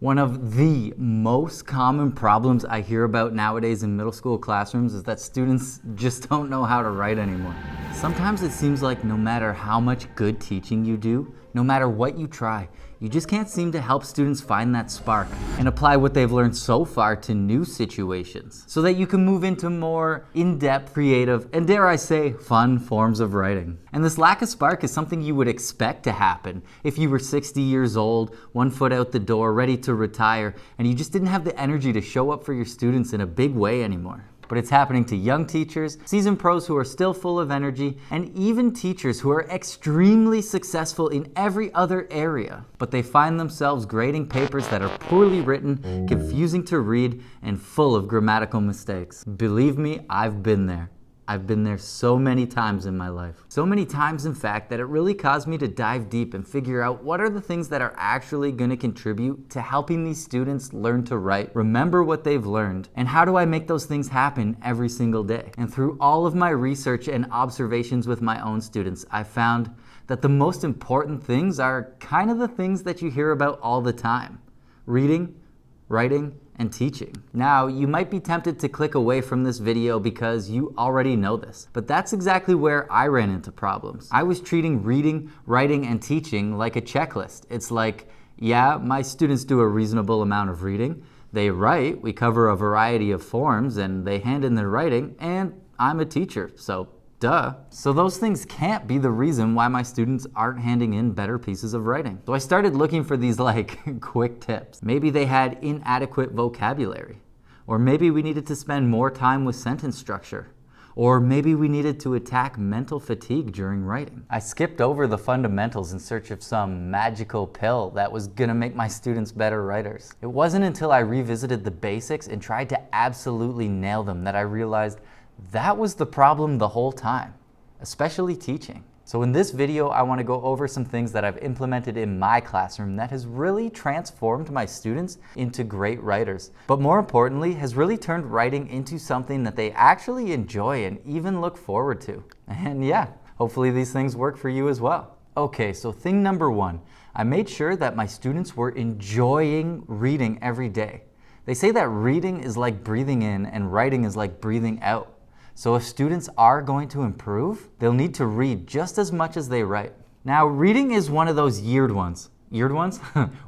One of the most common problems I hear about nowadays in middle school classrooms is that students just don't know how to write anymore. Sometimes it seems like no matter how much good teaching you do, no matter what you try, you just can't seem to help students find that spark and apply what they've learned so far to new situations so that you can move into more in-depth, creative, and dare I say, fun forms of writing. And this lack of spark is something you would expect to happen if you were 60 years old, 1 foot out the door, ready to retire, and you just didn't have the energy to show up for your students in a big way anymore. But it's happening to young teachers, seasoned pros who are still full of energy, and even teachers who are extremely successful in every other area. But they find themselves grading papers that are poorly written, confusing to read, and full of grammatical mistakes. Believe me, I've been there. I've been there so many times in my life. So many times, in fact, that it really caused me to dive deep and figure out what are the things that are actually going to contribute to helping these students learn to write, remember what they've learned, and how do I make those things happen every single day. And through all of my research and observations with my own students, I found that the most important things are kind of the things that you hear about all the time: reading, writing, and teaching. Now, you might be tempted to click away from this video because you already know this, but that's exactly where I ran into problems. I was treating reading, writing, and teaching like a checklist. It's like, yeah, my students do a reasonable amount of reading, they write, we cover a variety of forms, and they hand in their writing, and I'm a teacher, so duh. So those things can't be the reason why my students aren't handing in better pieces of writing. So I started looking for these quick tips. Maybe they had inadequate vocabulary, or maybe we needed to spend more time with sentence structure, or maybe we needed to attack mental fatigue during writing. I skipped over the fundamentals in search of some magical pill that was gonna make my students better writers. It wasn't until I revisited the basics and tried to absolutely nail them that I realized that was the problem the whole time, especially teaching. So in this video, I want to go over some things that I've implemented in my classroom that has really transformed my students into great writers, but more importantly, has really turned writing into something that they actually enjoy and even look forward to. And yeah, hopefully these things work for you as well. Okay, so thing number 1, I made sure that my students were enjoying reading every day. They say that reading is like breathing in and writing is like breathing out. So if students are going to improve, they'll need to read just as much as they write. Now, reading is one of those weird ones. Weird ones?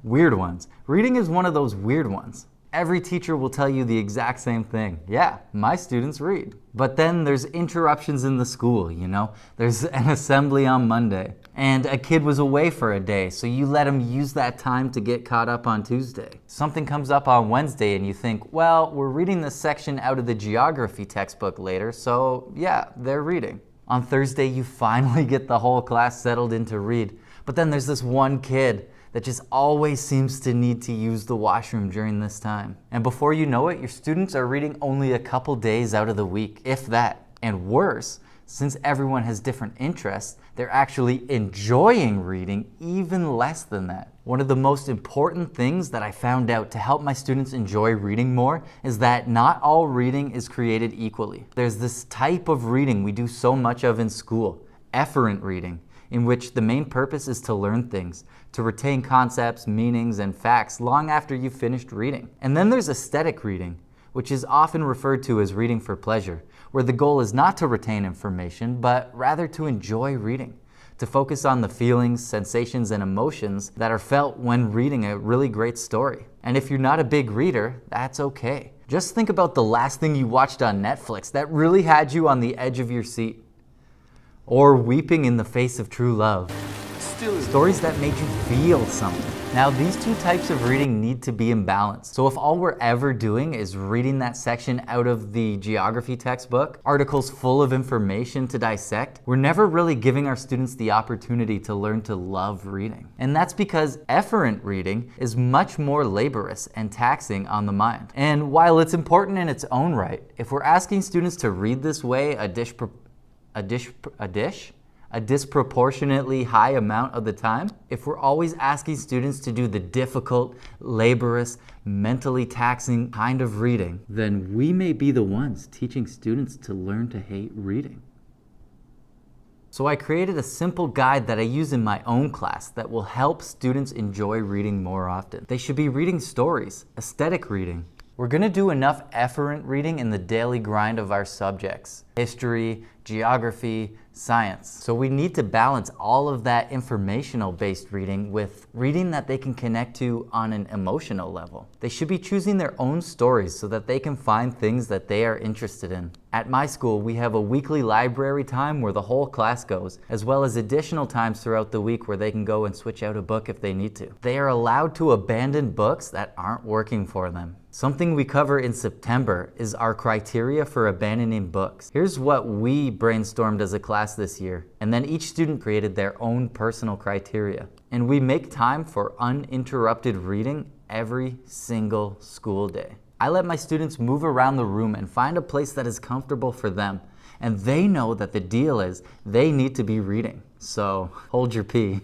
Weird ones. Reading is one of those weird ones. Every teacher will tell you the exact same thing. Yeah, my students read. But then there's interruptions in the school, you know? There's an assembly on Monday, and a kid was away for a day, so you let him use that time to get caught up on Tuesday. Something comes up on Wednesday and you think, well, we're reading this section out of the geography textbook later, so yeah, they're reading. On Thursday, you finally get the whole class settled in to read, but then there's this one kid that just always seems to need to use the washroom during this time. And before you know it, your students are reading only a couple days out of the week, if that. And worse, since everyone has different interests, they're actually enjoying reading even less than that. One of the most important things that I found out to help my students enjoy reading more is that not all reading is created equally. There's this type of reading we do so much of in school, efferent reading, in which the main purpose is to learn things, to retain concepts, meanings, and facts long after you've finished reading. And then there's aesthetic reading, which is often referred to as reading for pleasure, where the goal is not to retain information, but rather to enjoy reading, to focus on the feelings, sensations, and emotions that are felt when reading a really great story. And if you're not a big reader, that's okay. Just think about the last thing you watched on Netflix that really had you on the edge of your seat, or weeping in the face of true love. Stories that made you feel something. Now, these two types of reading need to be in balance. So if all we're ever doing is reading that section out of the geography textbook, articles full of information to dissect, we're never really giving our students the opportunity to learn to love reading. And that's because efferent reading is much more laborious and taxing on the mind. And while it's important in its own right, if we're asking students to read this way a disproportionately high amount of the time, if we're always asking students to do the difficult, laborious, mentally taxing kind of reading, then we may be the ones teaching students to learn to hate reading. So I created a simple guide that I use in my own class that will help students enjoy reading more often. They should be reading stories, aesthetic reading. We're going to do enough efferent reading in the daily grind of our subjects: history, geography, science. So we need to balance all of that informational-based reading with reading that they can connect to on an emotional level. They should be choosing their own stories so that they can find things that they are interested in. At my school, we have a weekly library time where the whole class goes, as well as additional times throughout the week where they can go and switch out a book if they need to. They are allowed to abandon books that aren't working for them. Something we cover in September is our criteria for abandoning books. Here's what we brainstormed as a class this year, and then each student created their own personal criteria. And we make time for uninterrupted reading every single school day. I let my students move around the room and find a place that is comfortable for them, and they know that the deal is they need to be reading. So hold your pee.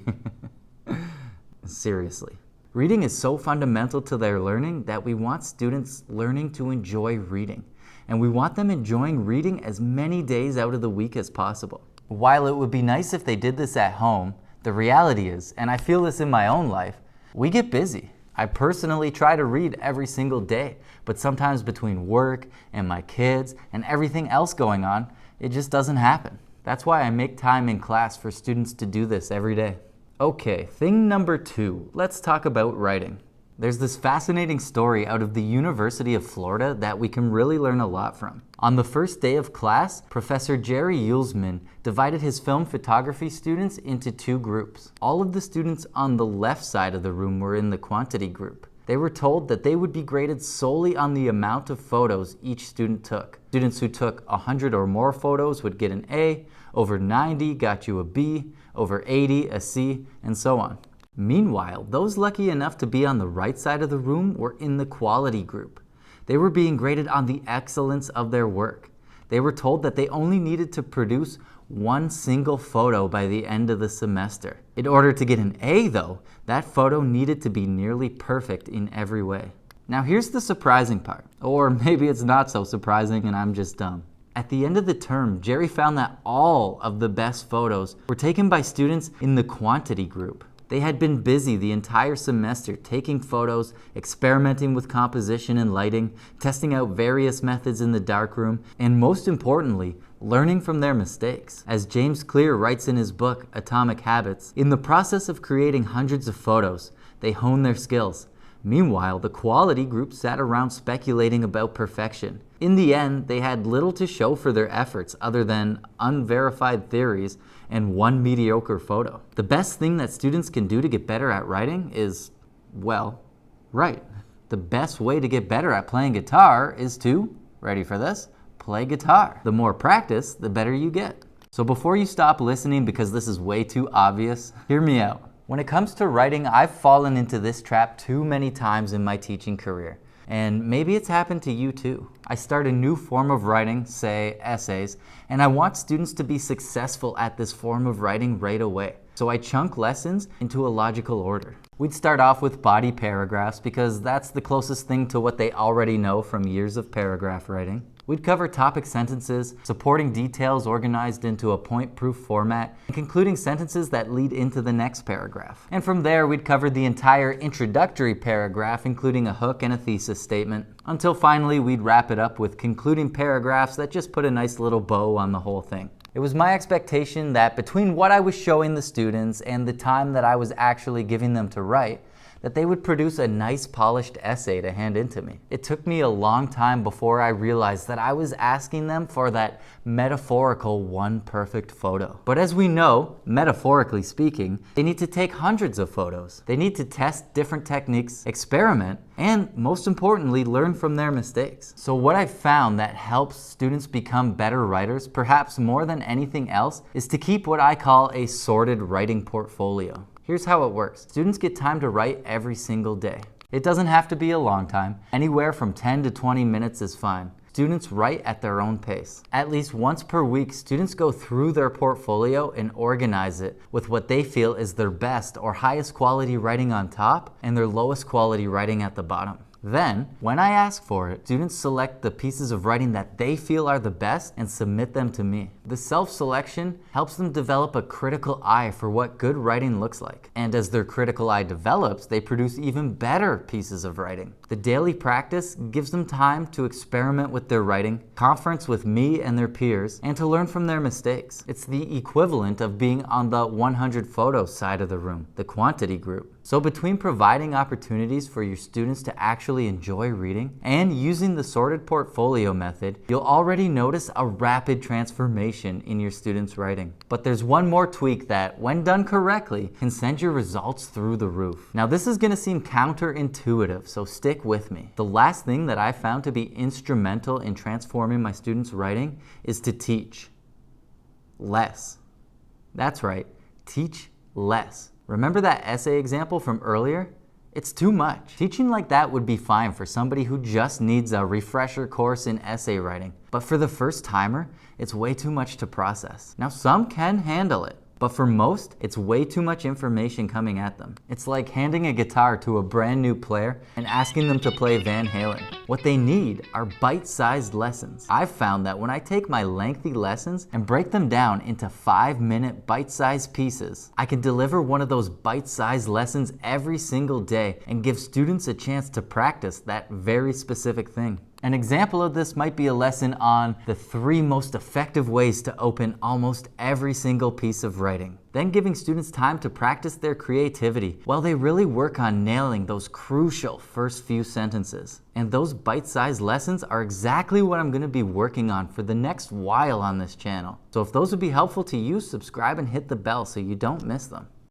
Seriously. Reading is so fundamental to their learning that we want students learning to enjoy reading. And we want them enjoying reading as many days out of the week as possible. While it would be nice if they did this at home, the reality is, and I feel this in my own life, we get busy. I personally try to read every single day, but sometimes between work and my kids and everything else going on, it just doesn't happen. That's why I make time in class for students to do this every day. Okay, thing number 2, let's talk about writing. There's this fascinating story out of the University of Florida that we can really learn a lot from. On the first day of class, Professor Jerry Yulesman divided his film photography students into 2 groups. All of the students on the left side of the room were in the quantity group. They were told that they would be graded solely on the amount of photos each student took. Students who took 100 or more photos would get an A, over 90 got you a B, over 80 a C, and so on. Meanwhile, those lucky enough to be on the right side of the room were in the quality group. They were being graded on the excellence of their work. They were told that they only needed to produce 1 single photo by the end of the semester. In order to get an A though, that photo needed to be nearly perfect in every way. Now here's the surprising part, or maybe it's not so surprising and I'm just dumb. At the end of the term, Jerry found that all of the best photos were taken by students in the quantity group. They had been busy the entire semester taking photos, experimenting with composition and lighting, testing out various methods in the darkroom, and most importantly, learning from their mistakes. As James Clear writes in his book, Atomic Habits, in the process of creating hundreds of photos, they hone their skills. Meanwhile, the quality group sat around speculating about perfection. In the end, they had little to show for their efforts other than unverified theories and 1 mediocre photo. The best thing that students can do to get better at writing is, well, write. The best way to get better at playing guitar is to, ready for this, play guitar. The more practice, the better you get. So before you stop listening because this is way too obvious, hear me out. When it comes to writing, I've fallen into this trap too many times in my teaching career. And maybe it's happened to you too. I start a new form of writing, say essays, and I want students to be successful at this form of writing right away. So I chunk lessons into a logical order. We'd start off with body paragraphs because that's the closest thing to what they already know from years of paragraph writing. We'd cover topic sentences, supporting details organized into a point-proof format, and concluding sentences that lead into the next paragraph. And from there, we'd cover the entire introductory paragraph, including a hook and a thesis statement, until finally we'd wrap it up with concluding paragraphs that just put a nice little bow on the whole thing. It was my expectation that between what I was showing the students and the time that I was actually giving them to write, that they would produce a nice polished essay to hand in to me. It took me a long time before I realized that I was asking them for that metaphorical 1 perfect photo. But as we know, metaphorically speaking, they need to take hundreds of photos. They need to test different techniques, experiment, and most importantly, learn from their mistakes. So what I've found that helps students become better writers, perhaps more than anything else, is to keep what I call a sorted writing portfolio. Here's how it works. Students get time to write every single day. It doesn't have to be a long time. Anywhere from 10 to 20 minutes is fine. Students write at their own pace. At least once per week, students go through their portfolio and organize it with what they feel is their best or highest quality writing on top and their lowest quality writing at the bottom. Then, when I ask for it, students select the pieces of writing that they feel are the best and submit them to me. The self-selection helps them develop a critical eye for what good writing looks like. And as their critical eye develops, they produce even better pieces of writing. The daily practice gives them time to experiment with their writing, conference with me and their peers, and to learn from their mistakes. It's the equivalent of being on the 100 photos side of the room, the quantity group. So between providing opportunities for your students to actually enjoy reading and using the sorted portfolio method, you'll already notice a rapid transformation in your students' writing. But there's one more tweak that, when done correctly, can send your results through the roof. Now this is going to seem counterintuitive, so stick with me. The last thing that I found to be instrumental in transforming my students' writing is to teach less. That's right, teach less. Remember that essay example from earlier? It's too much. Teaching like that would be fine for somebody who just needs a refresher course in essay writing. But for the first timer, it's way too much to process. Now some can handle it, but for most, it's way too much information coming at them. It's like handing a guitar to a brand new player and asking them to play Van Halen. What they need are bite-sized lessons. I've found that when I take my lengthy lessons and break them down into 5-minute bite-sized pieces, I can deliver one of those bite-sized lessons every single day and give students a chance to practice that very specific thing. An example of this might be a lesson on the 3 most effective ways to open almost every single piece of writing. Then giving students time to practice their creativity while they really work on nailing those crucial first few sentences. And those bite-sized lessons are exactly what I'm going to be working on for the next while on this channel. So if those would be helpful to you, subscribe and hit the bell so you don't miss them.